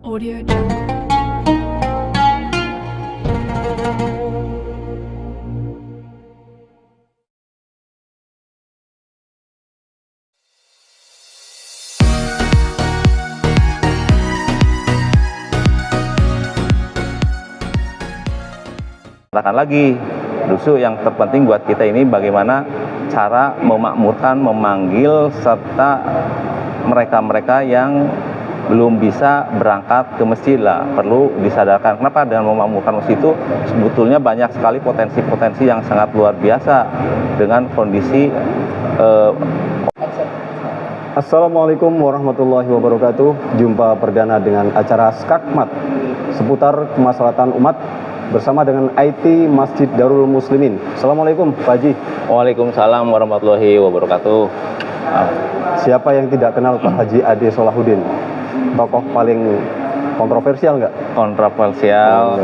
Audio Jungle. Katakan lagi, justru yang terpenting buat kita ini bagaimana cara memakmurkan, memanggil, serta mereka-mereka yang belum bisa berangkat ke masjid lah, perlu disadarkan. Kenapa? Dengan memakmurkan masjid itu sebetulnya banyak sekali potensi-potensi yang sangat luar biasa dengan kondisi Assalamualaikum warahmatullahi wabarakatuh. Jumpa perdana dengan acara Skakmat seputar kemaslahatan umat bersama dengan IT Masjid Darul Muslimin. Assalamualaikum Pak Haji. Waalaikumsalam warahmatullahi wabarakatuh. Siapa yang tidak kenal Pak Haji Ade Solahuddin? Tokoh paling kontroversial nggak? Kontroversial,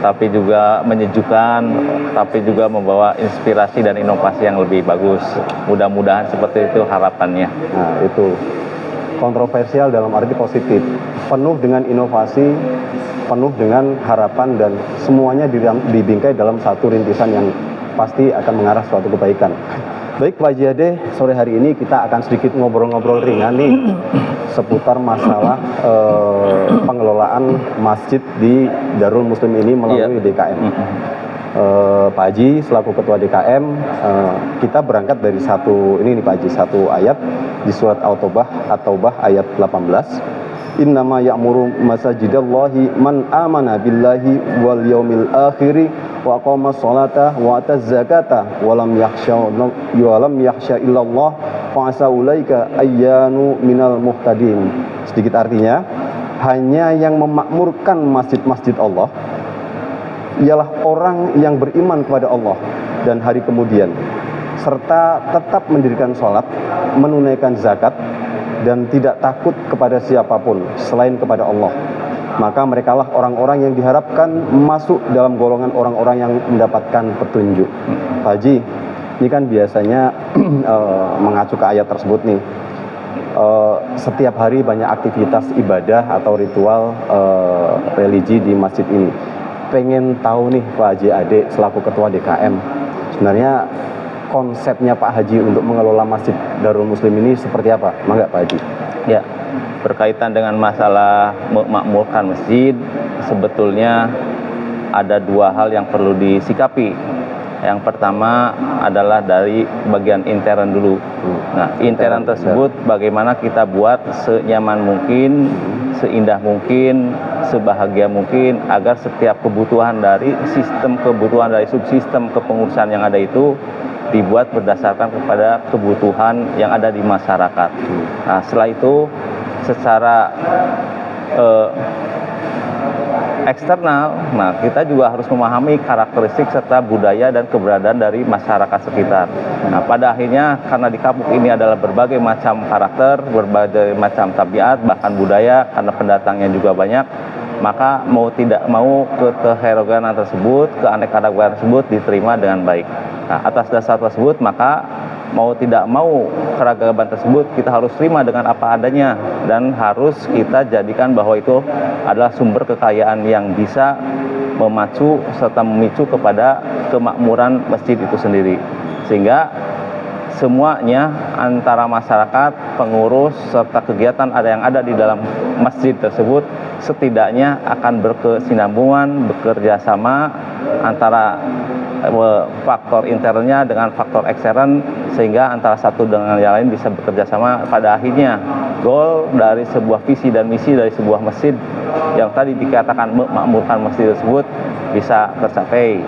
tapi juga menyejukkan, tapi juga membawa inspirasi dan inovasi yang lebih bagus. Mudah-mudahan seperti itu harapannya. Nah, itu kontroversial dalam arti positif, penuh dengan inovasi, penuh dengan harapan, dan semuanya dibingkai dalam satu rintisan yang pasti akan mengarah suatu kebaikan. Baik Pak Haji Ade, sore hari ini kita akan sedikit ngobrol-ngobrol ringan nih seputar masalah pengelolaan masjid di Darul Muslim ini melalui DKM. Pak Haji selaku ketua DKM, kita berangkat dari satu ayat di surat At-Taubah ayat 18. Innama ya'muru masajidallahi man amana billahi wal yaumil akhiri wa aqama sholata wa ataz zakata wa lam yakhsha illallah fa asa ulaika ayyanu minal muhtadin. Sedikit artinya, hanya yang memakmurkan masjid-masjid Allah ialah orang yang beriman kepada Allah dan hari kemudian, serta tetap mendirikan sholat, menunaikan zakat, dan tidak takut kepada siapapun selain kepada Allah. Maka merekalah orang-orang yang diharapkan masuk dalam golongan orang-orang yang mendapatkan petunjuk. Pak Haji, ini kan biasanya mengacu ke ayat tersebut nih. Setiap hari banyak aktivitas ibadah atau ritual religi di masjid ini. Pengen tahu nih Pak Haji Ade selaku ketua DKM, sebenarnya konsepnya Pak Haji untuk mengelola Masjid Darul Muslim ini seperti apa? Mangga Pak Haji. Ya, berkaitan dengan masalah memakmurkan masjid, sebetulnya ada dua hal yang perlu disikapi. Yang pertama adalah dari bagian intern dulu. Nah, intern tersebut bagaimana kita buat senyaman mungkin, seindah mungkin, sebahagia mungkin, agar setiap kebutuhan dari subsistem kepengurusan yang ada itu dibuat berdasarkan kepada kebutuhan yang ada di masyarakat. Nah, setelah itu secara eksternal, nah kita juga harus memahami karakteristik serta budaya dan keberadaan dari masyarakat sekitar. Nah, pada akhirnya karena di kampung ini adalah berbagai macam karakter, berbagai macam tabiat, bahkan budaya, karena pendatangnya juga banyak, maka mau tidak mau keheterogenan tersebut, keanekaragaman tersebut diterima dengan baik. Nah, atas dasar tersebut, maka mau tidak mau keragaman tersebut kita harus terima dengan apa adanya, dan harus kita jadikan bahwa itu adalah sumber kekayaan yang bisa memacu serta memicu kepada kemakmuran masjid itu sendiri, sehingga semuanya antara masyarakat, pengurus, serta kegiatan yang ada di dalam masjid tersebut setidaknya akan berkesinambungan, bekerja sama antara faktor internalnya dengan faktor ekstern, sehingga antara satu dengan yang lain bisa bekerja sama. Pada akhirnya goal dari sebuah visi dan misi dari sebuah masjid yang tadi dikatakan memakmurkan masjid tersebut bisa tercapai.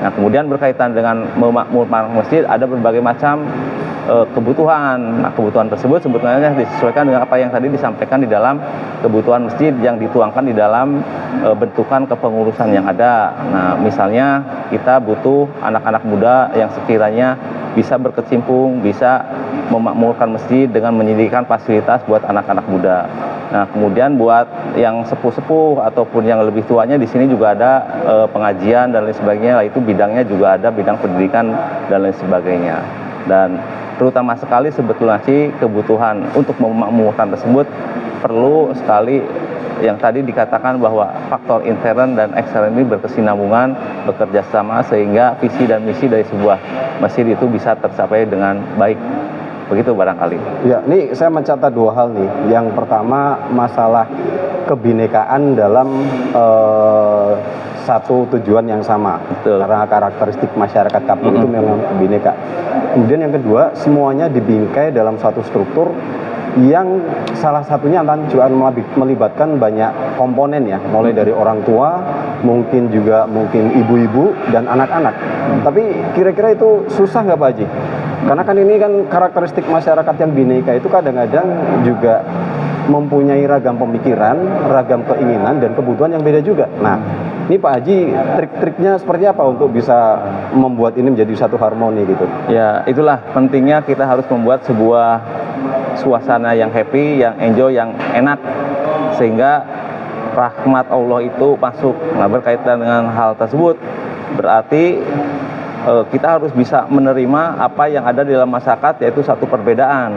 Nah, kemudian berkaitan dengan memakmurkan masjid ada berbagai macam kebutuhan. Nah, kebutuhan tersebut sebetulnya disesuaikan dengan apa yang tadi disampaikan di dalam kebutuhan masjid yang dituangkan di dalam bentukan kepengurusan yang ada. Nah, misalnya kita butuh anak-anak muda yang sekiranya bisa berkecimpung, bisa memakmurkan masjid dengan menyediakan fasilitas buat anak-anak muda. Nah, kemudian buat yang sepuh-sepuh ataupun yang lebih tuanya, di sini juga ada pengajian dan lain sebagainya. Itu bidangnya juga ada bidang pendidikan dan lain sebagainya. Dan terutama sekali sebetulnya sih kebutuhan untuk memakmurkan tersebut perlu sekali yang tadi dikatakan bahwa faktor intern dan ekstern ini berkesinambungan, bekerja sama sehingga visi dan misi dari sebuah masjid itu bisa tercapai dengan baik. Begitu barangkali. Ya, ini saya mencatat dua hal nih. Yang pertama masalah kebinekaan dalam satu tujuan yang sama. Betul. Karena karakteristik masyarakat Kapuk itu memang bineka. Kemudian yang kedua, semuanya dibingkai dalam satu struktur yang salah satunya juga melibatkan banyak komponen ya, mulai dari orang tua, mungkin ibu-ibu dan anak-anak. Tapi kira-kira itu susah nggak Pak Haji? Karena kan ini kan karakteristik masyarakat yang bineka itu kadang-kadang juga mempunyai ragam pemikiran, ragam keinginan dan kebutuhan yang beda juga. Nah, ini Pak Haji trik-triknya seperti apa untuk bisa membuat ini menjadi satu harmoni gitu? Ya, itulah pentingnya kita harus membuat sebuah suasana yang happy, yang enjoy, yang enak, sehingga rahmat Allah itu masuk. Nah, berkaitan dengan hal tersebut berarti kita harus bisa menerima apa yang ada di dalam masyarakat, yaitu satu perbedaan.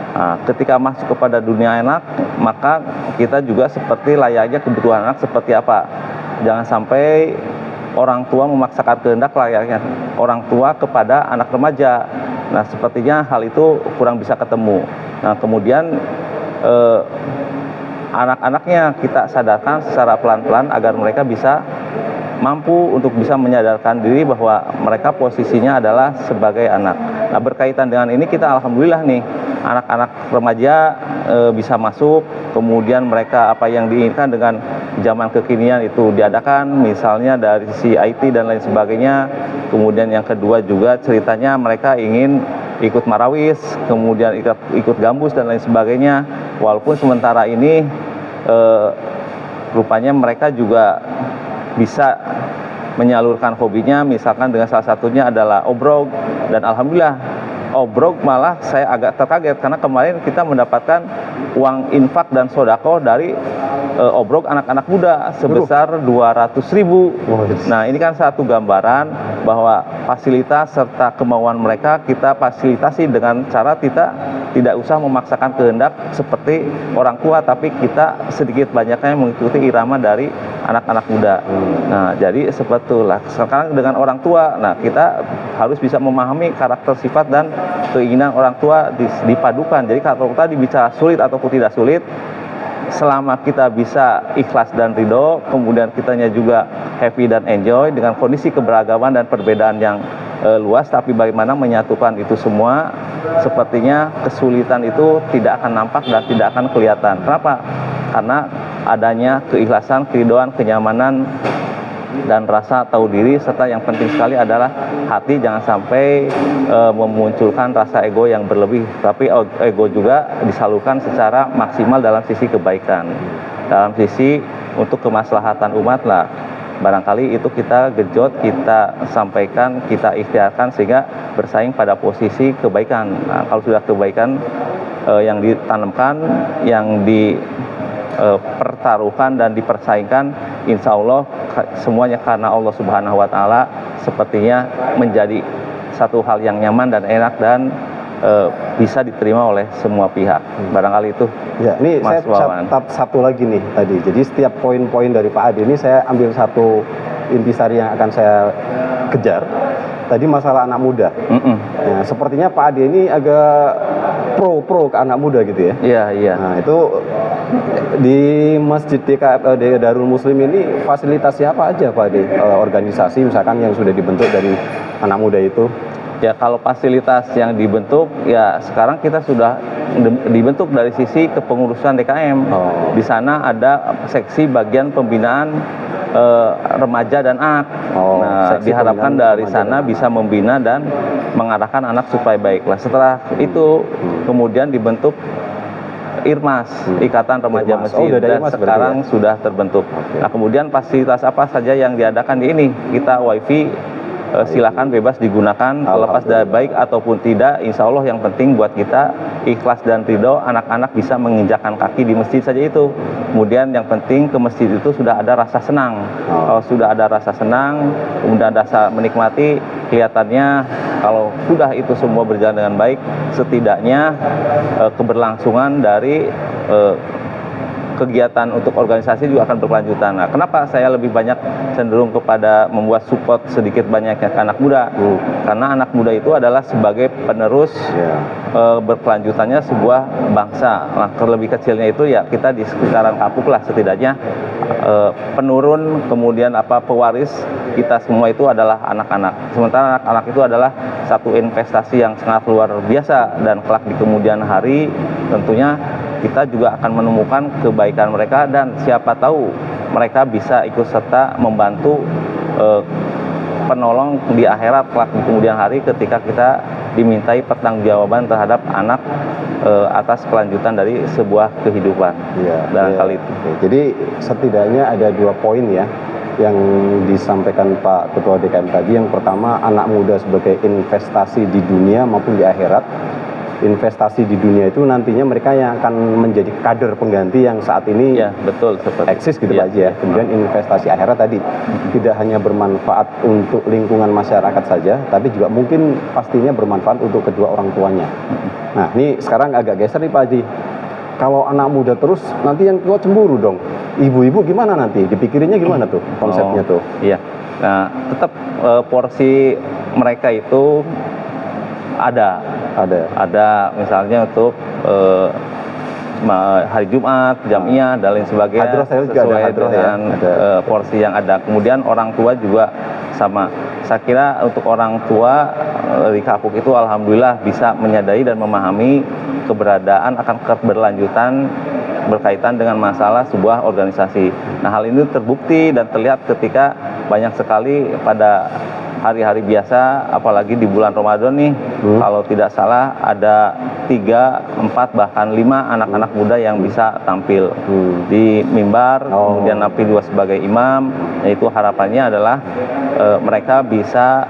Nah, ketika masuk kepada dunia anak, maka kita juga seperti layaknya kebutuhan anak seperti apa. Jangan sampai orang tua memaksakan kehendak layaknya orang tua kepada anak remaja. Nah, sepertinya hal itu kurang bisa ketemu. Nah, kemudian anak-anaknya kita sadarkan secara pelan-pelan agar mereka bisa mampu untuk bisa menyadarkan diri bahwa mereka posisinya adalah sebagai anak. Nah, berkaitan dengan ini kita alhamdulillah nih, anak-anak remaja bisa masuk, kemudian mereka apa yang diinginkan dengan zaman kekinian itu diadakan, misalnya dari sisi IT dan lain sebagainya. Kemudian yang kedua juga ceritanya mereka ingin ikut marawis, kemudian ikut gambus dan lain sebagainya. Walaupun sementara ini rupanya mereka juga bisa menyalurkan hobinya, misalkan dengan salah satunya adalah obrok. Dan alhamdulillah obrok malah saya agak terkaget karena kemarin kita mendapatkan uang infak dan sodako dari obrok anak-anak muda sebesar 200.000. Nah, ini kan satu gambaran bahwa fasilitas serta kemauan mereka kita fasilitasi dengan cara kita tidak usah memaksakan kehendak seperti orang tua, tapi kita sedikit banyaknya mengikuti irama dari anak-anak muda. Nah, jadi sebetulnya sekarang dengan orang tua, nah kita harus bisa memahami karakter, sifat dan keinginan orang tua dipadukan. Jadi kalau tadi bicara sulit ataupun tidak sulit, selama kita bisa ikhlas dan ridho, kemudian kitanya juga happy dan enjoy dengan kondisi keberagaman dan perbedaan yang luas, tapi bagaimana menyatukan itu semua, sepertinya kesulitan itu tidak akan nampak dan tidak akan kelihatan. Kenapa? Karena adanya keikhlasan, keridhoan, kenyamanan, dan rasa tahu diri, serta yang penting sekali adalah hati jangan sampai memunculkan rasa ego yang berlebih, tapi ego juga disalurkan secara maksimal dalam sisi kebaikan, dalam sisi untuk kemaslahatan umat lah. Barangkali itu kita genjot, kita sampaikan, kita ikhtiarkan sehingga bersaing pada posisi kebaikan. Nah, kalau sudah kebaikan yang ditanamkan, yang dipertaruhkan dan dipersaingkan, insya Allah semuanya karena Allah Subhanahu wa Ta'ala, sepertinya menjadi satu hal yang nyaman dan enak dan bisa diterima oleh semua pihak. Barangkali itu. Ya, ini Mas saya catat satu lagi nih tadi. Jadi setiap poin-poin dari Pak Ade ini saya ambil satu intisari yang akan saya kejar. Tadi masalah anak muda. Ya, sepertinya Pak Ade ini agak pro ke anak muda gitu ya. Iya, iya. Nah, itu di Masjid Darul Muslim ini fasilitasnya apa aja Pak Ade? Organisasi misalkan yang sudah dibentuk dari anak muda itu? Ya, kalau fasilitas yang dibentuk, ya sekarang kita sudah dibentuk dari sisi kepengurusan DKM. Di sana ada seksi bagian pembinaan remaja dan anak. Nah, diharapkan dari sana bisa membina dan mengarahkan anak supaya baiklah. Setelah itu kemudian dibentuk Irmas, Ikatan Remaja Masjid, dan sekarang sudah terbentuk. Nah, kemudian fasilitas apa saja yang diadakan di ini? Kita wifi silakan bebas digunakan, terlepas dari baik ataupun tidak. Insya Allah yang penting buat kita ikhlas dan ridho, anak-anak bisa menginjakkan kaki di masjid saja itu. Kemudian yang penting ke masjid itu sudah ada rasa senang. Kalau sudah ada rasa senang, kemudian rasa menikmati, kelihatannya kalau sudah itu semua berjalan dengan baik, setidaknya keberlangsungan dari kegiatan untuk organisasi juga akan berkelanjutan. Nah, kenapa saya lebih banyak cenderung kepada membuat support sedikit banyaknya ke anak muda? Karena anak muda itu adalah sebagai penerus berkelanjutannya sebuah bangsa. Nah, terlebih kecilnya itu ya kita di sekitaran Kapuk lah setidaknya penurun, kemudian pewaris kita semua itu adalah anak-anak. Sementara anak-anak itu adalah satu investasi yang sangat luar biasa, dan kelak di kemudian hari tentunya kita juga akan menemukan kebaikan mereka, dan siapa tahu mereka bisa ikut serta membantu penolong di akhirat kelak di kemudian hari ketika kita dimintai pertanggungjawaban terhadap anak atas kelanjutan dari sebuah kehidupan. Kali itu. Jadi setidaknya ada 2 poin ya yang disampaikan Pak Ketua DKM tadi. Yang pertama, anak muda sebagai investasi di dunia maupun di akhirat. Investasi di dunia itu nantinya mereka yang akan menjadi kader pengganti yang saat ini betul eksis gitu Pak Haji ya. Kemudian investasi akhirat tadi tidak hanya bermanfaat untuk lingkungan masyarakat saja, tapi juga mungkin pastinya bermanfaat untuk kedua orang tuanya. Nah, ini sekarang agak geser nih Pak Haji. Kalau anak muda terus, nanti yang tua cemburu dong. Ibu-ibu gimana nanti? Dipikirinnya gimana tuh konsepnya tuh? Iya. Nah, tetap porsi mereka itu ada misalnya untuk hari Jumat, Jamiah dan lain sebagainya sesuai dengan porsi yang ada. Kemudian orang tua juga sama. Saya kira untuk orang tua di Kapuk itu alhamdulillah bisa menyadari dan memahami keberadaan akan keberlanjutan berkaitan dengan masalah sebuah organisasi. Nah, hal ini terbukti dan terlihat ketika banyak sekali pada hari-hari biasa, apalagi di bulan Ramadan nih, kalau tidak salah ada 3, 4, bahkan 5 anak-anak muda yang bisa tampil di mimbar, kemudian tampil juga sebagai imam. Yaitu harapannya adalah mereka bisa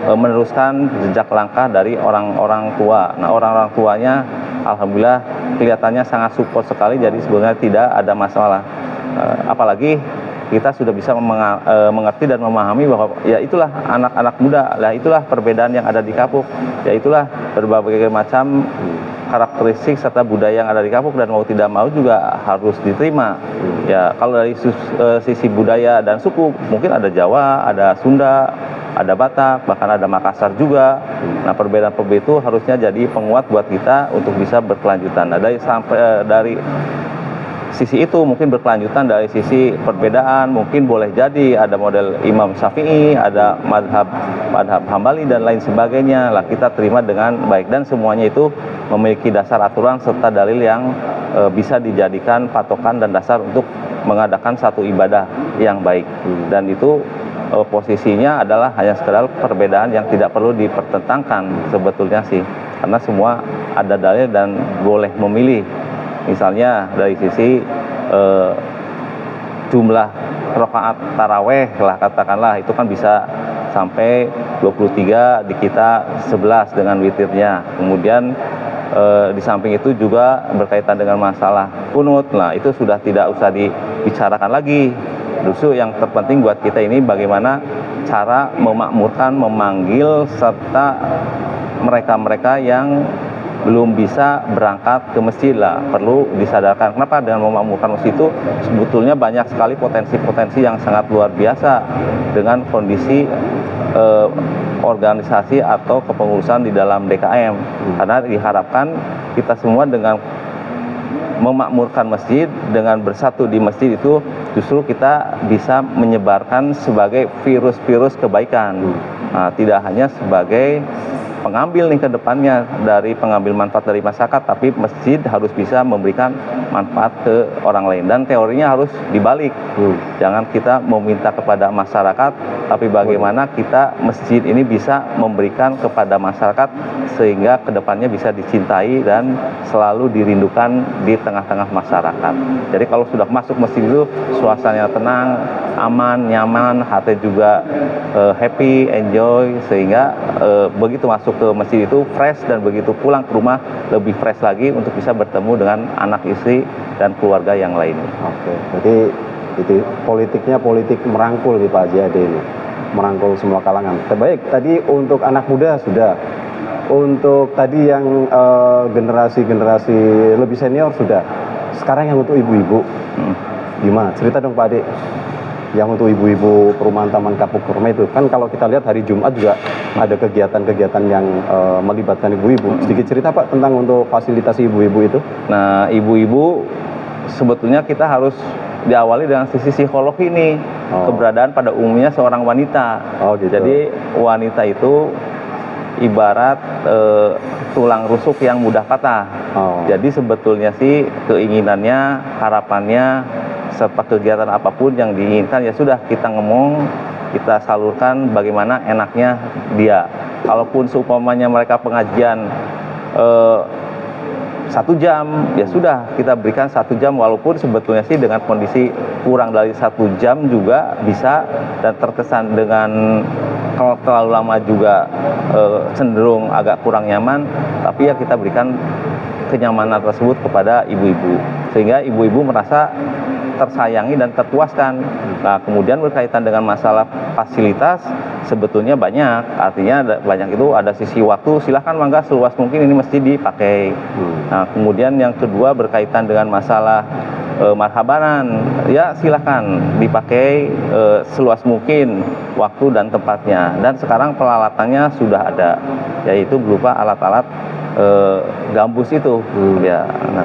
meneruskan jejak langkah dari orang-orang tua. Nah, orang-orang tuanya alhamdulillah kelihatannya sangat support sekali, jadi sebenarnya tidak ada masalah. Apalagi kita sudah bisa mengerti dan memahami bahwa ya itulah anak-anak muda, lah itulah perbedaan yang ada di Kapuk, ya itulah berbagai macam karakteristik serta budaya yang ada di Kapuk, dan mau tidak mau juga harus diterima. Ya, kalau dari sisi budaya dan suku mungkin ada Jawa, ada Sunda, ada Batak, bahkan ada Makassar juga. Nah, perbedaan-perbedaan itu harusnya jadi penguat buat kita untuk bisa berkelanjutan. Nah, dari sisi itu mungkin berkelanjutan dari sisi perbedaan, mungkin boleh jadi ada model Imam Syafi'i, ada madhab Hambali dan lain sebagainya. Lah kita terima dengan baik, dan semuanya itu memiliki dasar aturan serta dalil yang bisa dijadikan patokan dan dasar untuk mengadakan satu ibadah yang baik. Dan itu posisinya adalah hanya sekedar perbedaan yang tidak perlu dipertentangkan sebetulnya sih, karena semua ada dalil dan boleh memilih. Misalnya dari sisi jumlah rakaat taraweh lah katakanlah, itu kan bisa sampai 23, di kita 11 dengan witirnya. Kemudian di samping itu juga berkaitan dengan masalah kunut. Nah, itu sudah tidak usah dibicarakan lagi. Justru yang terpenting buat kita ini bagaimana cara memakmurkan, memanggil serta mereka-mereka yang belum bisa berangkat ke masjid lah, perlu disadarkan. Kenapa? Dengan memakmurkan masjid itu sebetulnya banyak sekali potensi-potensi yang sangat luar biasa dengan kondisi organisasi atau kepengurusan di dalam DKM. Karena diharapkan kita semua dengan memakmurkan masjid, dengan bersatu di masjid itu justru kita bisa menyebarkan sebagai virus-virus kebaikan. Nah, tidak hanya sebagai pengambil nih ke depannya dari pengambil manfaat dari masyarakat, tapi masjid harus bisa memberikan manfaat ke orang lain, dan teorinya harus dibalik. Jangan kita meminta kepada masyarakat, tapi bagaimana kita masjid ini bisa memberikan kepada masyarakat sehingga ke depannya bisa dicintai dan selalu dirindukan di tengah-tengah masyarakat. Jadi kalau sudah masuk masjid itu suasananya tenang, aman, nyaman, hati juga happy, enjoy, sehingga begitu masuk ke masjid itu fresh, dan begitu pulang ke rumah lebih fresh lagi untuk bisa bertemu dengan anak, istri, dan keluarga yang lainnya. Oke, jadi itu politiknya politik merangkul di Pak Haji Ade ini, merangkul semua kalangan. Baik, tadi untuk anak muda sudah, untuk tadi yang generasi lebih senior sudah. Sekarang yang untuk ibu-ibu, gimana? Cerita dong Pak Ade. Yang untuk ibu-ibu perumahan Taman Kapuk Kurma itu, kan kalau kita lihat hari Jumat juga ada kegiatan-kegiatan yang melibatkan ibu-ibu. Sedikit cerita Pak tentang untuk fasilitas ibu-ibu itu. Nah, ibu-ibu sebetulnya kita harus diawali dengan sisi psikologi nih, keberadaan pada umumnya seorang wanita. Gitu. Jadi wanita itu ibarat tulang rusuk yang mudah patah. Jadi sebetulnya sih keinginannya, harapannya, serta kegiatan apapun yang diinginkan ya sudah kita ngomong, kita salurkan bagaimana enaknya dia. Kalaupun seumpamanya mereka pengajian 1 jam, ya sudah kita berikan 1 jam, walaupun sebetulnya sih dengan kondisi kurang dari 1 jam juga bisa, dan terkesan dengan kalau terlalu lama juga cenderung agak kurang nyaman, tapi ya kita berikan kenyamanan tersebut kepada ibu-ibu, sehingga ibu-ibu merasa tersayangi dan terpuaskan. Nah, kemudian berkaitan dengan masalah fasilitas sebetulnya banyak, artinya banyak itu ada sisi waktu, silahkan mangga seluas mungkin ini mesti dipakai. Nah, kemudian yang kedua berkaitan dengan masalah marhabanan, ya silahkan dipakai seluas mungkin waktu dan tempatnya, dan sekarang peralatannya sudah ada, yaitu berupa alat-alat gambus itu. Ya, nah,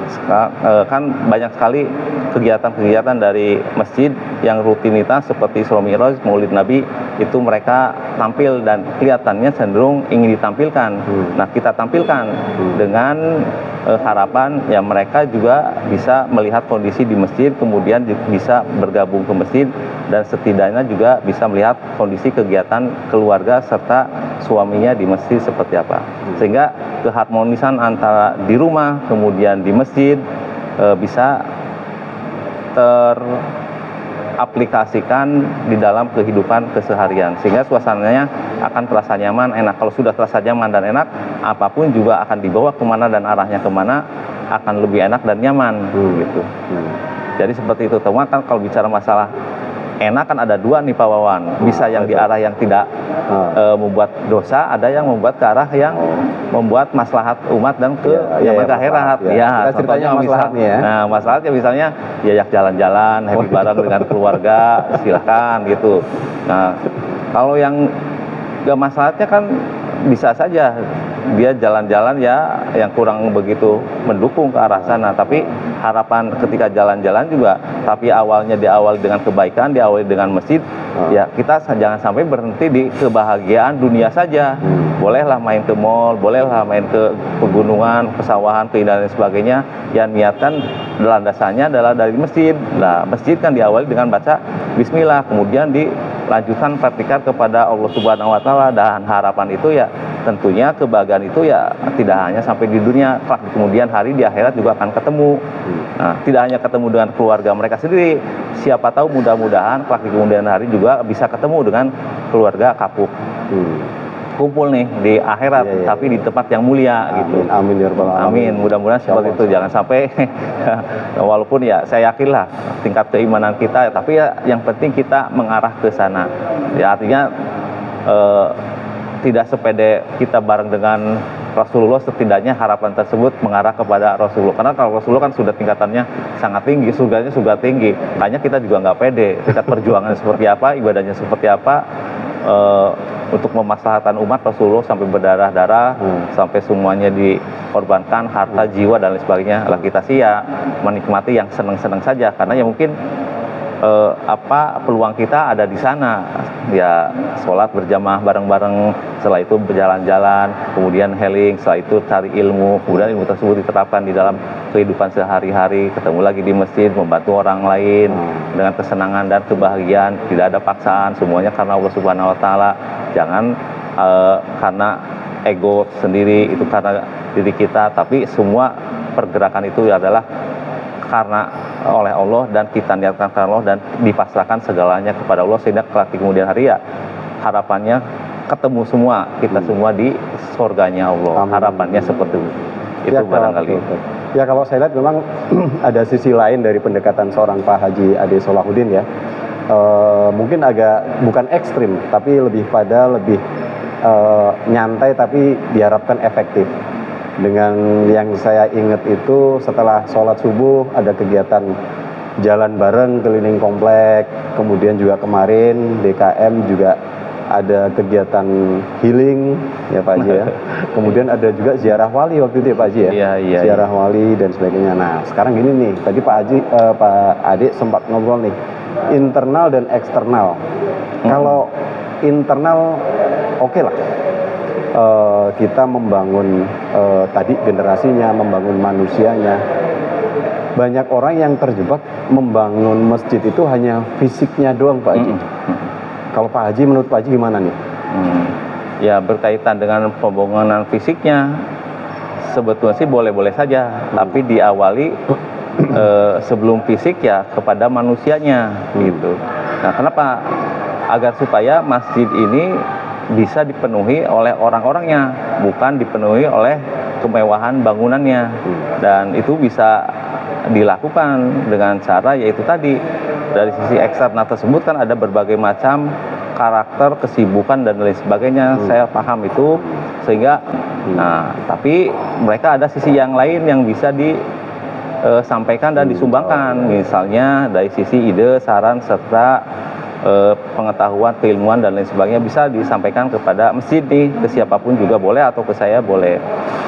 kan banyak sekali kegiatan-kegiatan dari masjid yang rutinitas seperti Isra Mi'raj, Maulid Nabi, itu mereka tampil dan kelihatannya cenderung ingin ditampilkan. Nah, kita tampilkan dengan harapan ya mereka juga bisa melihat kondisi di masjid, kemudian bisa bergabung ke masjid, dan setidaknya juga bisa melihat kondisi kegiatan keluarga serta suaminya di masjid seperti apa, sehingga keharmonisan antara di rumah kemudian di masjid bisa teraplikasikan di dalam kehidupan keseharian, sehingga suasananya akan terasa nyaman, enak. Kalau sudah terasa nyaman dan enak, apapun juga akan dibawa kemana dan arahnya kemana akan lebih enak dan nyaman gitu. Jadi seperti itu. Teman kan kalau bicara masalah enak kan ada dua nih Pak Wawan, bisa yang di arah yang tidak membuat dosa, ada yang membuat ke arah yang membuat maslahat umat dan ke yang akhirat. Ya, contohnya maslahatnya ya. Nah, maslahatnya misalnya diajak jalan-jalan, happy bareng dengan keluarga, silahkan gitu. Nah, kalau yang gak maslahatnya kan bisa saja dia jalan-jalan ya yang kurang begitu mendukung ke arah sana, tapi harapan ketika jalan-jalan juga, tapi awalnya diawali dengan kebaikan, diawali dengan masjid, ya kita jangan sampai berhenti di kebahagiaan dunia saja. Bolehlah main ke mall, bolehlah main ke pegunungan, pesawahan, keindahan dan sebagainya, yang niatkan landasannya adalah dari masjid. Nah, masjid kan diawali dengan baca bismillah, kemudian dilanjutkan praktikkan kepada Allah Subhanahu wa taala, dan harapan itu ya tentunya kebahagiaan itu ya tidak hanya sampai di dunia, kelak di kemudian hari di akhirat juga akan ketemu. Nah, tidak hanya ketemu dengan keluarga mereka sendiri, siapa tahu mudah-mudahan kelak di kemudian hari juga bisa ketemu dengan keluarga Kapuk. Kumpul nih di akhirat, tapi di tempat yang mulia. Amin, gitu. Amin ya rabbal alamin. Amin, mudah-mudahan seperti itu. Jangan sampai walaupun ya saya yakinlah tingkat keimanan kita, tapi ya yang penting kita mengarah ke sana. Ya artinya tidak sepede kita bareng dengan Rasulullah, setidaknya harapan tersebut mengarah kepada Rasulullah. Karena kalau Rasulullah kan sudah tingkatannya sangat tinggi, surganya sudah tinggi. Hanya kita juga nggak pede. Tingkat perjuangan seperti apa, ibadahnya seperti apa, untuk memaslahatan umat Rasulullah sampai berdarah-darah, sampai semuanya dikorbankan, harta, jiwa dan lain sebagainya. Lah kita sih ya menikmati yang senang-senang saja, karena ya mungkin peluang kita ada di sana, ya sholat berjamaah bareng-bareng, setelah itu berjalan-jalan, kemudian healing, setelah itu cari ilmu, kemudian ilmu tersebut diterapkan di dalam kehidupan sehari-hari, ketemu lagi di masjid, membantu orang lain dengan kesenangan dan kebahagiaan, tidak ada paksaan, semuanya karena Allah Subhanahu wa taala. Jangan karena ego sendiri, itu karena diri kita, tapi semua pergerakan itu adalah karena oleh Allah dan kita niatkan karena Allah dan dipasrahkan segalanya kepada Allah, sehingga kelak di kemudian hari ya harapannya ketemu semua kita semua di surganya Allah. Amin. Harapannya seperti itu Ya, barangkali. Ya kalau saya lihat memang ada sisi lain dari pendekatan seorang Pak Haji Ade Solahuddin ya. Mungkin agak bukan ekstrim tapi lebih nyantai tapi diharapkan efektif. Dengan yang saya ingat itu setelah sholat subuh ada kegiatan jalan bareng keliling komplek, kemudian juga kemarin DKM juga ada kegiatan healing ya Pak Haji ya. Kemudian ada juga ziarah wali waktu itu ya Pak Haji ya. Iya. Ziarah wali dan sebagainya. Nah, sekarang gini nih, tadi Pak Ade sempat ngobrol nih, internal dan eksternal. Kalau internal oke lah. Kita membangun tadi generasinya, membangun manusianya. Banyak orang yang terjebak membangun masjid itu hanya fisiknya doang Pak Haji. Kalau Pak Haji, menurut Pak Haji gimana nih? Ya berkaitan dengan pembangunan fisiknya sebetulnya sih boleh-boleh saja, tapi diawali sebelum fisik ya kepada manusianya gitu. Nah, kenapa? Agar supaya masjid ini bisa dipenuhi oleh orang-orangnya, bukan dipenuhi oleh kemewahan bangunannya. Dan itu bisa dilakukan dengan cara yaitu tadi, dari sisi eksternal tersebut kan ada berbagai macam karakter, kesibukan dan lain sebagainya. Saya paham itu, sehingga nah tapi mereka ada sisi yang lain yang bisa disampaikan dan disumbangkan, misalnya dari sisi ide, saran serta pengetahuan, keilmuan dan lain sebagainya bisa disampaikan kepada masjid nih, ke siapapun juga boleh atau ke saya boleh.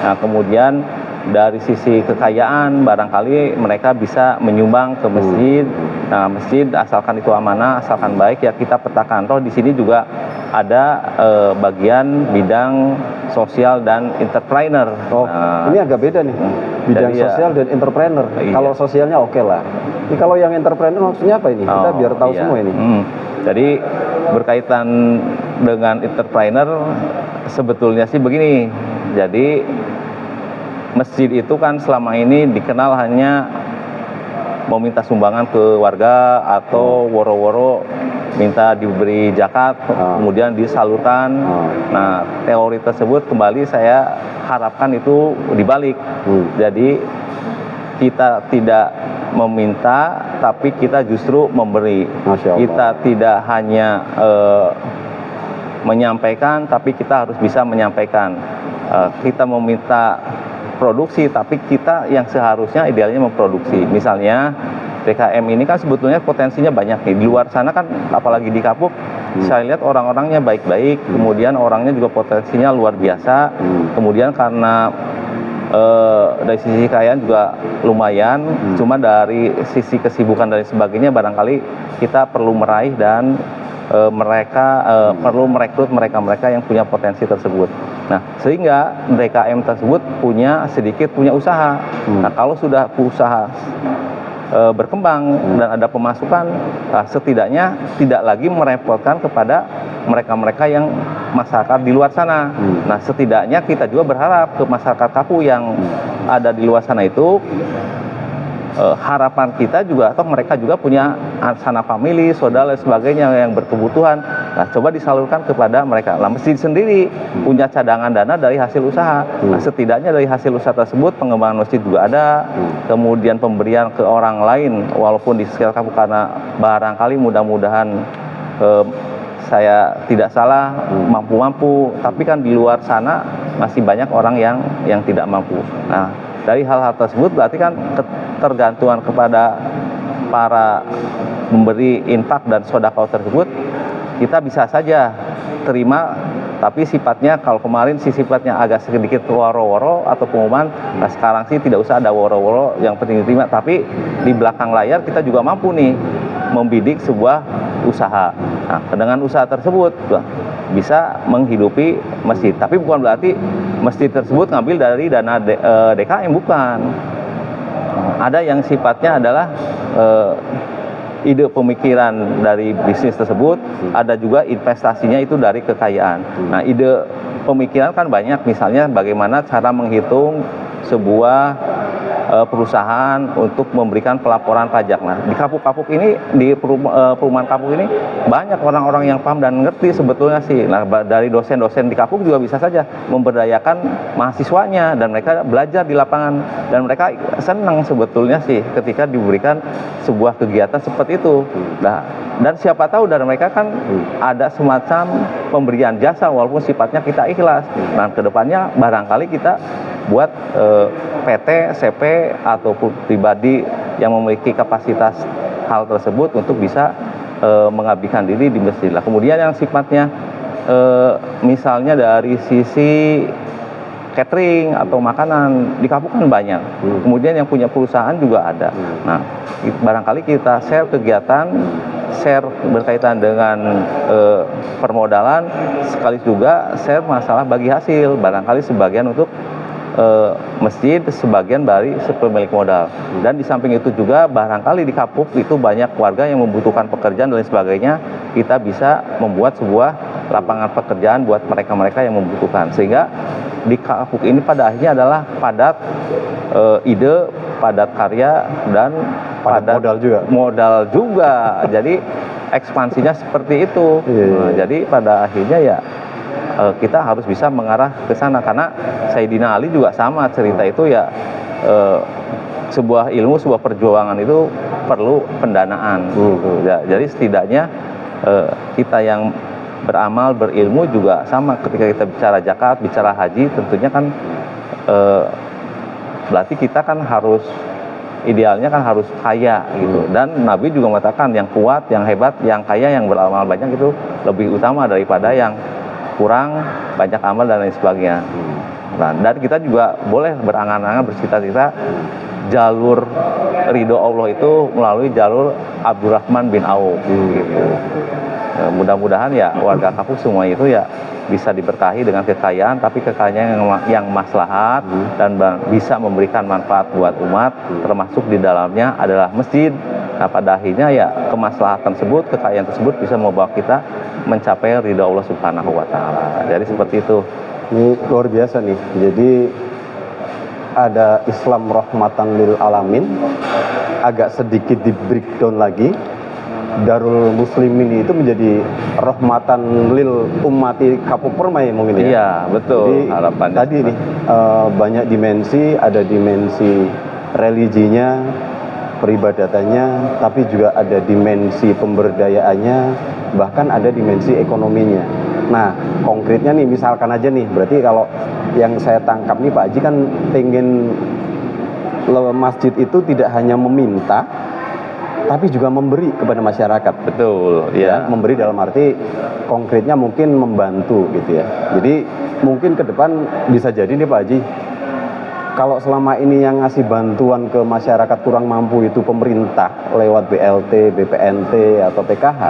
Nah, kemudian dari sisi kekayaan barangkali mereka bisa menyumbang ke masjid. Nah, masjid asalkan itu amanah, asalkan baik ya kita petakan. Toh di sini juga ada bagian bidang sosial dan entrepreneur. Oh, ini agak beda nih. Bidang jadi sosial dan entrepreneur. Iya. Kalau sosialnya oke lah. Ini kalau yang entrepreneur maksudnya apa ini? Kita biar tahu semua ini. Jadi berkaitan dengan entrepreneur sebetulnya sih begini. Jadi masjid itu kan selama ini dikenal hanya meminta sumbangan ke warga atau woro-woro minta diberi zakat, kemudian disalurkan. Nah, teori tersebut kembali saya harapkan itu dibalik. Jadi kita tidak meminta, tapi kita justru memberi. Kita tidak hanya menyampaikan, tapi kita harus bisa menyampaikan. Kita meminta produksi, tapi kita yang seharusnya idealnya memproduksi. Misalnya DKM ini kan sebetulnya potensinya banyak nih. Di luar sana kan, apalagi di Kapuk, saya lihat orang-orangnya baik-baik, kemudian orangnya juga potensinya luar biasa. Kemudian karena dari sisi kekayaan juga lumayan, cuma dari sisi kesibukan dan sebagainya barangkali kita perlu meraih dan mereka perlu merekrut mereka-mereka yang punya potensi tersebut. Nah, sehingga DKM tersebut punya usaha. Nah, kalau sudah usaha berkembang dan ada pemasukan, setidaknya tidak lagi merepotkan kepada mereka-mereka yang masyarakat di luar sana. Nah, setidaknya kita juga berharap ke masyarakat Kapu yang ada di luar sana itu, harapan kita juga, atau mereka juga punya anak famili, saudara dan sebagainya yang berkebutuhan. Nah, coba disalurkan kepada mereka. Nah, masjid sendiri punya cadangan dana dari hasil usaha. Nah, setidaknya dari hasil usaha tersebut pengembangan masjid juga ada. Kemudian pemberian ke orang lain, walaupun di sekitar Kapu, karena barangkali mudah-mudahan saya tidak salah mampu-mampu, tapi kan di luar sana masih banyak orang yang tidak mampu. Nah, dari hal-hal tersebut berarti kan ketergantungan kepada para memberi infak dan sedekah tersebut kita bisa saja terima, tapi sifatnya kalau kemarin sifatnya agak sedikit woro-woro atau pengumuman. Nah, sekarang sih tidak usah ada woro-woro, yang penting diterima, tapi di belakang layar kita juga mampu nih membidik sebuah usaha. Nah, dengan usaha tersebut bisa menghidupi masjid, tapi bukan berarti masjid tersebut ngambil dari dana DKM, bukan. Ada yang sifatnya adalah ide pemikiran dari bisnis tersebut, ada juga investasinya itu dari kekayaan. Nah, ide pemikiran kan banyak, misalnya bagaimana cara menghitung sebuah perusahaan untuk memberikan pelaporan pajak. Nah, di kapuk-kapuk ini, di perumahan kapuk ini banyak orang-orang yang paham dan ngerti sebetulnya sih. Nah, dari dosen-dosen di kapuk juga bisa saja memberdayakan mahasiswanya dan mereka belajar di lapangan dan mereka senang sebetulnya sih ketika diberikan sebuah kegiatan seperti itu. Nah, dan siapa tahu dari mereka kan ada semacam pemberian jasa walaupun sifatnya kita ikhlas. Nah, kedepannya barangkali kita buat PT, CP ataupun pribadi yang memiliki kapasitas hal tersebut untuk bisa mengabdikan diri di masjid. Lah, kemudian yang sifatnya misalnya dari sisi catering atau makanan di kapuk kan banyak. Kemudian yang punya perusahaan juga ada. Nah, barangkali kita share kegiatan, share berkaitan dengan permodalan, sekaligus juga share masalah bagi hasil. Barangkali sebagian untuk masjid, sebagian dari pemilik modal. Dan di samping itu juga barangkali di kapuk itu banyak warga yang membutuhkan pekerjaan dan lain sebagainya. Kita bisa membuat sebuah lapangan pekerjaan buat mereka-mereka yang membutuhkan. Sehingga di kapuk ini pada akhirnya adalah padat ide, padat karya, dan padat modal juga. Jadi ekspansinya seperti itu. Nah, jadi pada akhirnya ya kita harus bisa mengarah ke sana, karena Sayyidina Ali juga sama cerita itu ya, sebuah ilmu, sebuah perjuangan itu perlu pendanaan. Ya, jadi setidaknya kita yang beramal, berilmu juga sama, ketika kita bicara zakat, bicara haji, tentunya kan berarti kita kan harus, idealnya kan harus kaya gitu. Dan Nabi juga mengatakan yang kuat, yang hebat, yang kaya, yang beramal banyak itu lebih utama daripada yang kurang banyak amal dan lain sebagainya. Nah, dan kita juga boleh berangan-angan, bercita-cita jalur ridho Allah itu melalui jalur Abdurrahman bin Auf gitu. Mudah-mudahan ya warga kapuk semua itu ya bisa diberkahi dengan kekayaan, tapi kekayaan yang maslahat dan bisa memberikan manfaat buat umat, termasuk di dalamnya adalah masjid. Nah, pada akhirnya ya kemaslahatan tersebut, kekayaan tersebut bisa membawa kita mencapai ridha Allah Subhanahu wa Ta'ala. Jadi seperti itu. Ini luar biasa nih. Jadi ada Islam rahmatan lil alamin, agak sedikit di breakdown lagi. Darul Muslimin itu menjadi rahmatan lil ummati Kapuk Permai mungkin ya. Iya, betul. Jadi, harapannya tadi nih banyak dimensi, ada dimensi religinya, peribadatannya, tapi juga ada dimensi pemberdayaannya, bahkan ada dimensi ekonominya. Nah, konkretnya nih misalkan aja nih, berarti kalau yang saya tangkap nih Pak Haji kan pengen masjid itu tidak hanya meminta, tapi juga memberi kepada masyarakat. Betul, ya. Memberi dalam arti konkretnya mungkin membantu gitu ya. Jadi mungkin ke depan bisa jadi nih Pak Haji, kalau selama ini yang ngasih bantuan ke masyarakat kurang mampu itu pemerintah lewat BLT, BPNT atau PKH,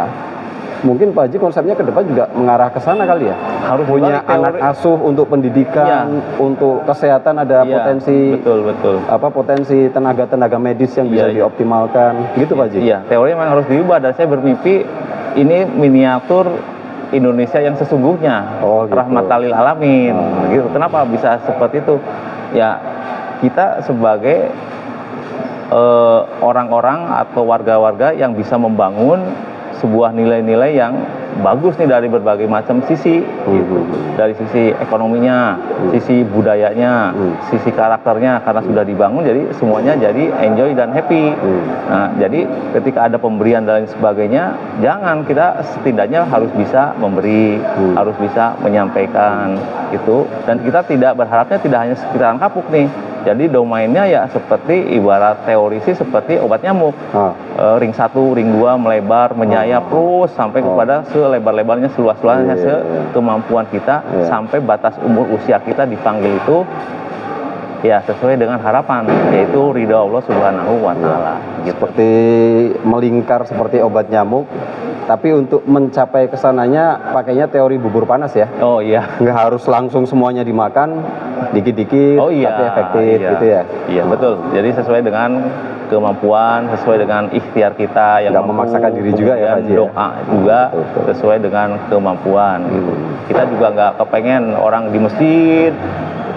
mungkin Pak Haji konsepnya ke depan juga mengarah ke sana kali ya. Harus punya anak asuh untuk pendidikan, untuk kesehatan ada potensi, potensi tenaga medis yang bisa dioptimalkan, gitu Pak Haji. Iya, teori memang harus diubah. Dan saya bermimpi ini miniatur Indonesia yang sesungguhnya, gitu. Rahmatalil alamin. Gitu. Kenapa bisa seperti itu? Ya, kita sebagai orang-orang atau warga-warga yang bisa membangun sebuah nilai-nilai yang bagus nih dari berbagai macam sisi, gitu. Dari sisi ekonominya, sisi budayanya, sisi karakternya, karena sudah dibangun, jadi semuanya jadi enjoy dan happy. Nah, jadi ketika ada pemberian dan lain sebagainya, jangan, kita setidaknya harus bisa memberi, harus bisa menyampaikan itu, dan kita tidak berharapnya tidak hanya sekitaran kapuk nih. Jadi domainnya ya seperti ibarat teori sih seperti obat nyamuk. Ring 1, ring 2 melebar, menyayap terus sampai kepada selebar-lebarnya, seluas-luasnya, sekemampuan kita, sampai batas umur usia kita dipanggil itu ya sesuai dengan harapan, yaitu ridha Allah Subhanahu wa Ta'ala. Gitu. Seperti melingkar seperti obat nyamuk, tapi untuk mencapai kesananya pakainya teori bubur panas ya. Oh iya. Nggak harus langsung semuanya dimakan, dikit-dikit, tapi efektif gitu ya. Iya, betul. Jadi sesuai dengan kemampuan, sesuai dengan ikhtiar kita yang nggak memaksakan diri juga ya Pak Haji. Doa juga sesuai dengan kemampuan gitu. Kita juga nggak kepengen orang di masjid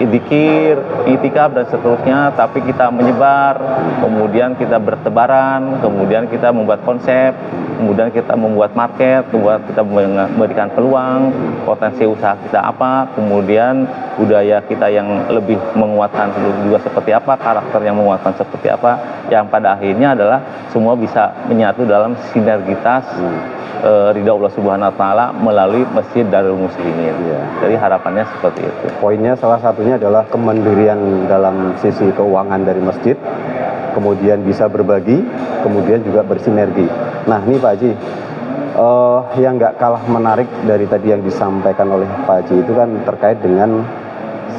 dzikir, itikaf dan seterusnya, tapi kita menyebar, kemudian kita bertebaran, kemudian kita membuat konsep, kemudian kita membuat market, kemudian kita memberikan peluang, potensi usaha kita apa, kemudian budaya kita yang lebih menguatkan juga seperti apa, karakter yang menguatkan seperti apa, yang pada akhirnya adalah semua bisa menyatu dalam sinergitas ridha Allah Subhanahu wa taala melalui Masjid Darul Muslimin. Jadi harapannya seperti itu. Poinnya salah satunya adalah kemandirian dalam sisi keuangan dari masjid, kemudian bisa berbagi, kemudian juga bersinergi. Nah, ini Pak Haji, yang nggak kalah menarik dari tadi yang disampaikan oleh Pak Haji itu kan terkait dengan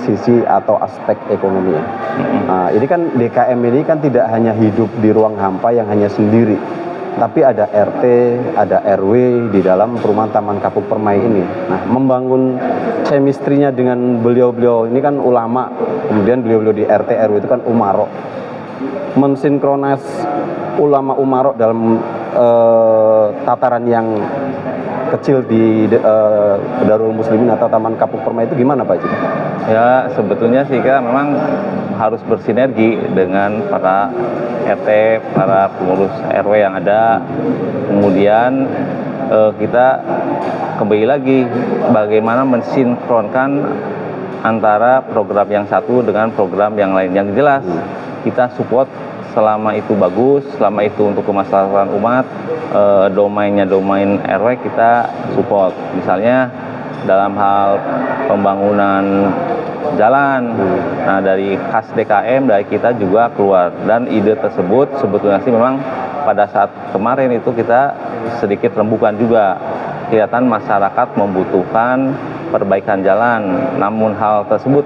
sisi atau aspek ekonomi. Nah, ini kan DKM ini kan tidak hanya hidup di ruang hampa yang hanya sendiri, tapi ada RT, ada RW di dalam perumahan Taman Kapuk Permai ini. Nah, membangun chemistry-nya dengan beliau-beliau ini kan ulama, kemudian beliau-beliau di RT, RW itu kan umaro. Mensinkronis ulama umaro dalam tataran yang kecil di Darul Muslimin atau Taman Kapuk Permai itu gimana Pak Haji? Ya, sebetulnya sih kita memang harus bersinergi dengan para RT, para pengurus RW yang ada. Kemudian kita kembali lagi bagaimana mensinkronkan antara program yang satu dengan program yang lain. Yang jelas kita support selama itu bagus, selama itu untuk kemaslahatan umat, domainnya domain RW kita support. Misalnya dalam hal pembangunan jalan, nah dari khas DKM dari kita juga keluar, dan ide tersebut sebetulnya sih memang pada saat kemarin itu kita sedikit rembukan juga, kelihatan masyarakat membutuhkan perbaikan jalan, namun hal tersebut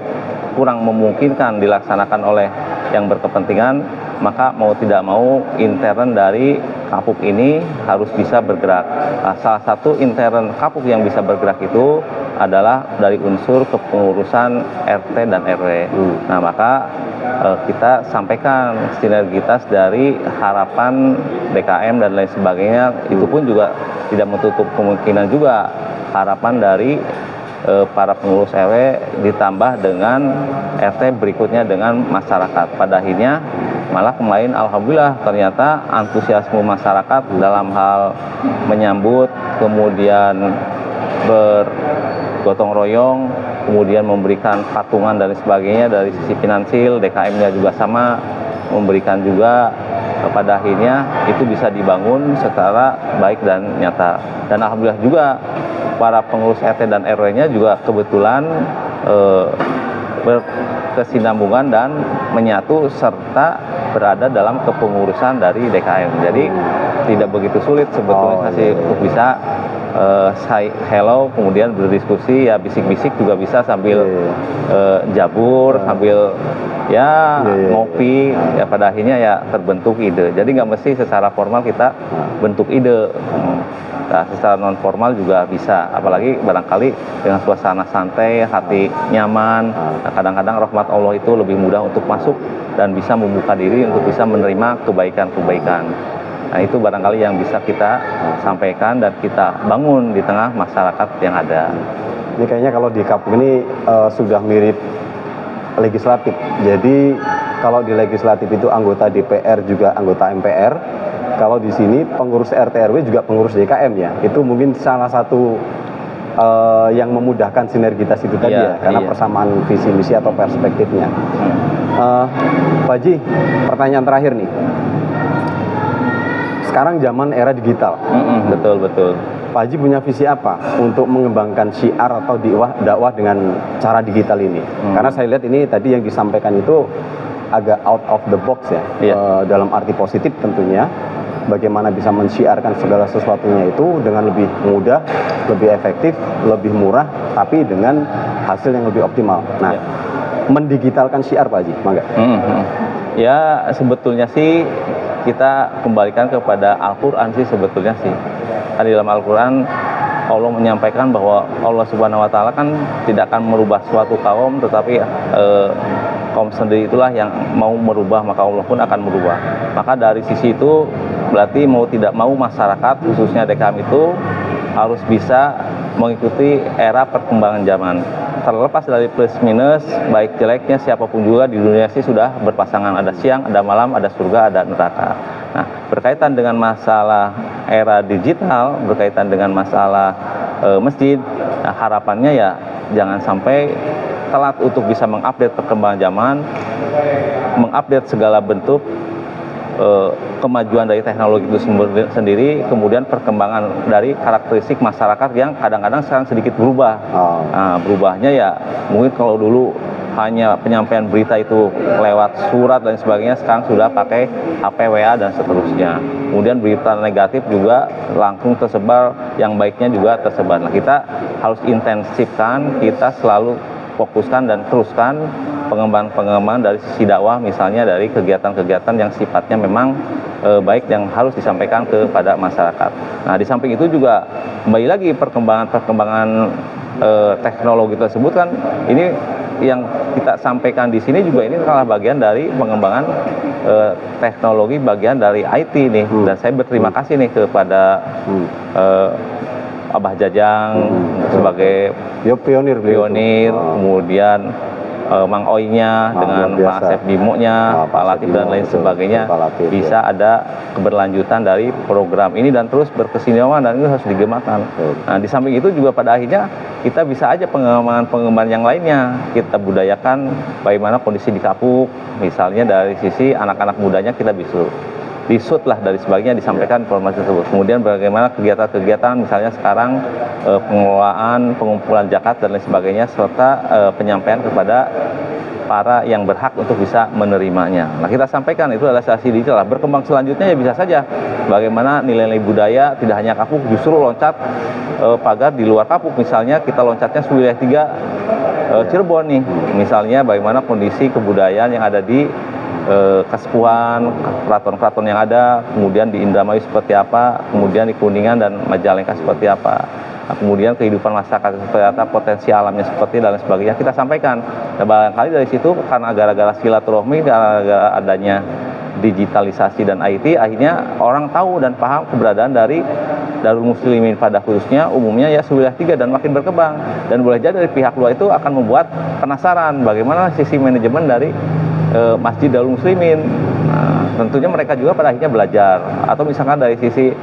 kurang memungkinkan dilaksanakan oleh yang berkepentingan, maka mau tidak mau intern dari Kapuk ini harus bisa bergerak. Nah, salah satu intern Kapuk yang bisa bergerak itu adalah dari unsur kepengurusan RT dan RW. Nah, maka kita sampaikan sinergitas dari harapan DKM dan lain sebagainya, itu pun juga tidak menutup kemungkinan juga harapan dari para pengurus RW ditambah dengan RT berikutnya dengan masyarakat. Pada akhirnya malah kemarin alhamdulillah ternyata antusiasme masyarakat dalam hal menyambut, kemudian bergotong royong, kemudian memberikan patungan dan sebagainya dari sisi finansial, DKM-nya juga sama memberikan juga, pada akhirnya itu bisa dibangun secara baik dan nyata. Dan alhamdulillah juga para pengurus RT dan RW-nya juga kebetulan berkesinambungan dan menyatu serta berada dalam kepengurusan dari DKM. Jadi tidak begitu sulit sebetulnya untuk bisa say hello, kemudian berdiskusi, ya bisik-bisik juga bisa sambil jabur, sambil ngopi, ya pada akhirnya ya terbentuk ide. Jadi nggak mesti secara formal kita bentuk ide. Nah, secara non formal juga bisa, apalagi barangkali dengan suasana santai, hati nyaman. Nah, kadang-kadang rahmat Allah itu lebih mudah untuk masuk dan bisa membuka diri untuk bisa menerima kebaikan-kebaikan. Nah, itu barangkali yang bisa kita sampaikan dan kita bangun di tengah masyarakat yang ada. Ini kayaknya kalau di Kapuk ini sudah mirip legislatif. Jadi kalau di legislatif itu anggota DPR juga anggota MPR. Kalau di sini pengurus RT RW juga pengurus DKM ya. Itu mungkin salah satu yang memudahkan sinergitas itu tadi ya, karena persamaan visi misi atau perspektifnya. Pak Haji, pertanyaan terakhir nih. Sekarang zaman era digital. Betul. Pak Haji punya visi apa untuk mengembangkan syiar atau dakwah dengan cara digital ini? Karena saya lihat ini tadi yang disampaikan itu agak out of the box ya, dalam arti positif tentunya. Bagaimana bisa mensyiarkan segala sesuatunya itu dengan lebih mudah, lebih efektif, lebih murah, tapi dengan hasil yang lebih optimal. Nah, mendigitalkan syiar Pak Haji, mangga. Ya, sebetulnya sih kita kembalikan kepada Al-Quran sih sebetulnya sih. Di dalam Al-Quran Allah menyampaikan bahwa Allah Subhanahu wa taala kan tidak akan merubah suatu kaum, tetapi kaum sendiri itulah yang mau merubah, maka Allah pun akan merubah. Maka dari sisi itu berarti mau tidak mau masyarakat khususnya DKM itu harus bisa mengikuti era perkembangan zaman. terlepas dari plus minus, baik jeleknya siapapun juga di dunia sih sudah berpasangan, ada siang, ada malam, ada surga, ada neraka. Nah, berkaitan dengan masalah era digital, berkaitan dengan masalah masjid, nah, harapannya ya jangan sampai telat untuk bisa mengupdate perkembangan zaman, mengupdate segala bentuk kemajuan dari teknologi itu sendiri, kemudian perkembangan dari karakteristik masyarakat yang kadang-kadang sekarang sedikit berubah. Nah, berubahnya ya mungkin kalau dulu hanya penyampaian berita itu lewat surat dan sebagainya, sekarang sudah pakai HP, WA dan seterusnya. Kemudian berita negatif juga langsung tersebar, yang baiknya juga tersebar. Nah, kita harus intensifkan, kita selalu fokuskan dan teruskan pengembangan dari sisi dakwah, misalnya dari kegiatan-kegiatan yang sifatnya memang baik yang harus disampaikan kepada masyarakat. Nah, di samping itu juga kembali lagi perkembangan teknologi tersebut kan ini yang kita sampaikan di sini juga ini adalah bagian dari pengembangan teknologi, bagian dari IT nih. Dan saya berterima kasih nih kepada Abah Jajang sebagai pionir, kemudian Mang Oinya dengan Pak Asep Bimo-nya, Pak Latif dan lain sebagainya, bisa ada keberlanjutan dari program ini dan terus berkesinambungan dan itu harus digemakan. Nah, di samping itu juga pada akhirnya kita bisa aja pengembangan yang lainnya, kita budayakan bagaimana kondisi di Kapuk, misalnya dari sisi anak-anak mudanya kita bisa disut lah dari sebagainya, disampaikan informasi tersebut. Kemudian bagaimana kegiatan-kegiatan misalnya sekarang pengelolaan, pengumpulan zakat dan lain sebagainya, serta penyampaian kepada para yang berhak untuk bisa menerimanya. Nah, kita sampaikan itu adalah sasi digital. Berkembang selanjutnya ya bisa saja bagaimana nilai-nilai budaya tidak hanya Kapuk, justru loncat pagar di luar Kapuk. Misalnya kita loncatnya wilayah 3 Cirebon nih, misalnya bagaimana kondisi kebudayaan yang ada di Kesepuhan, keraton-keraton yang ada, kemudian di Indramayu seperti apa, kemudian di Kuningan dan Majalengka seperti apa, nah, kemudian kehidupan masyarakat seperti apa, potensi alamnya seperti dan sebagainya kita sampaikan. Dan barangkali dari situ karena gara-gara silaturahmi, gara-gara adanya digitalisasi dan IT, akhirnya orang tahu dan paham keberadaan dari Darul Muslimin pada khususnya umumnya ya wilayah 3 dan makin berkembang. Dan boleh jadi dari pihak luar itu akan membuat penasaran bagaimana sisi manajemen dari Masjid Darul Muslimin. Nah, tentunya mereka juga pada akhirnya belajar, atau misalkan dari sisi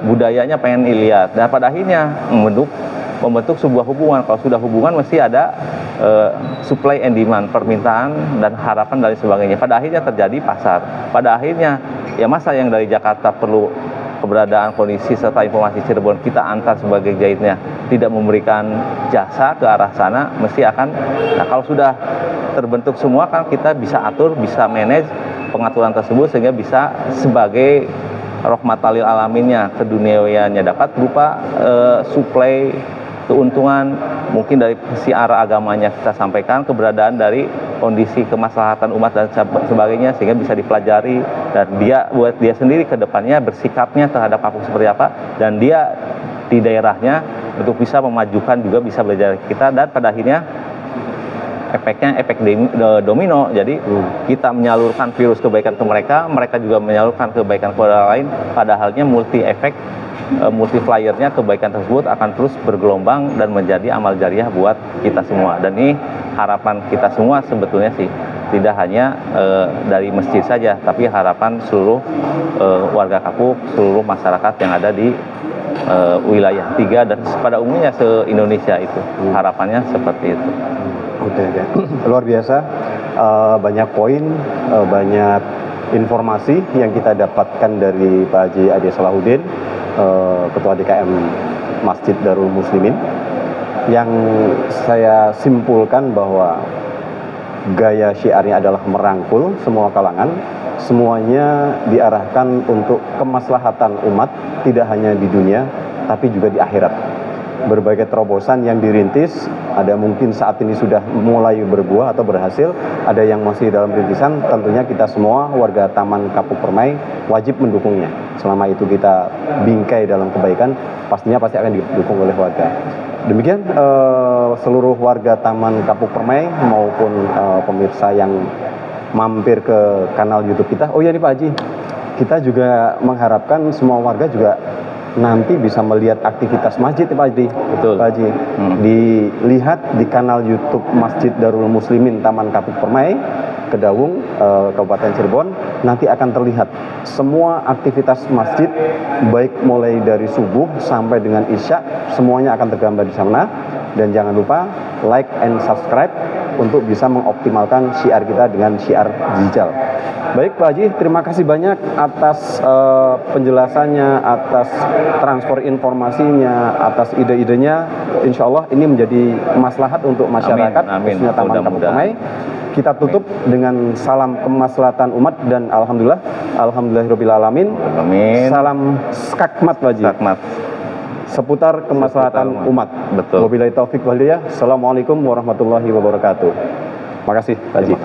budayanya pengen lihat. Dan pada akhirnya membentuk sebuah hubungan. Kalau sudah hubungan mesti ada supply and demand, permintaan dan harapan dari sebagainya. Pada akhirnya terjadi pasar. Pada akhirnya ya masa yang dari Jakarta perlu keberadaan, kondisi serta informasi Cirebon kita antar sebagai jahitnya tidak memberikan jasa ke arah sana, mesti akan. Nah, kalau sudah terbentuk semua kan kita bisa atur, bisa manage pengaturan tersebut sehingga bisa sebagai rahmatalil alaminnya, keduniawiannya dapat berupa suplai keuntungan, mungkin dari sisi arah agamanya kita sampaikan, keberadaan dari kondisi kemaslahatan umat dan sebagainya sehingga bisa dipelajari, dan dia buat dia sendiri ke depannya bersikapnya terhadap Kapuk seperti apa, dan dia di daerahnya untuk bisa memajukan juga bisa belajar kita, dan pada akhirnya efeknya efek domino. Jadi kita menyalurkan virus kebaikan ke mereka, mereka juga menyalurkan kebaikan ke orang lain, pada halnya multi efek, multipliernya kebaikan tersebut akan terus bergelombang dan menjadi amal jariah buat kita semua. Dan ini harapan kita semua sebetulnya sih, tidak hanya dari masjid saja, tapi harapan seluruh warga Kapuk, seluruh masyarakat yang ada di wilayah 3 dan pada umumnya se-Indonesia itu. Harapannya seperti itu. Oke. Luar biasa, banyak poin, banyak informasi yang kita dapatkan dari Pak Haji Ade Salahuddin, Ketua DKM Masjid Darul Muslimin, yang saya simpulkan bahwa gaya syiarnya adalah merangkul semua kalangan, semuanya diarahkan untuk kemaslahatan umat, tidak hanya di dunia, tapi juga di akhirat. Berbagai terobosan yang dirintis, ada mungkin saat ini sudah mulai berbuah atau berhasil, ada yang masih dalam rintisan. Tentunya kita semua warga Taman Kapuk Permai wajib mendukungnya. Selama itu kita bingkai dalam kebaikan, pastinya pasti akan didukung oleh warga. Demikian seluruh warga Taman Kapuk Permai maupun pemirsa yang mampir ke kanal YouTube kita. Oh iya nih Pak Haji, kita juga mengharapkan semua warga juga nanti bisa melihat aktivitas masjid Pak Haji. Betul. Pak Haji. Dilihat di kanal YouTube Masjid Darul Muslimin Taman Kapuk Permai, Kedawung, Kabupaten Cirebon, nanti akan terlihat semua aktivitas masjid, baik mulai dari subuh sampai dengan isya, semuanya akan tergambar di sana. Dan jangan lupa like and subscribe untuk bisa mengoptimalkan syiar kita dengan syiar digital. Baik Pak Haji, terima kasih banyak atas penjelasannya, atas transfer informasinya, atas ide-idenya. Insya Allah ini menjadi maslahat untuk masyarakat, khususnya Taman Kapuk Permai. Kita tutup dengan salam kemaslahatan umat dan alhamdulillahirabbil alamin. Salam skakmat Pak Haji. Skakmat. Seputar kemaslahatan umat. Betul. Wabillahi taufik wal hidayah. Assalamualaikum warahmatullahi wabarakatuh. Makasih Pak Haji.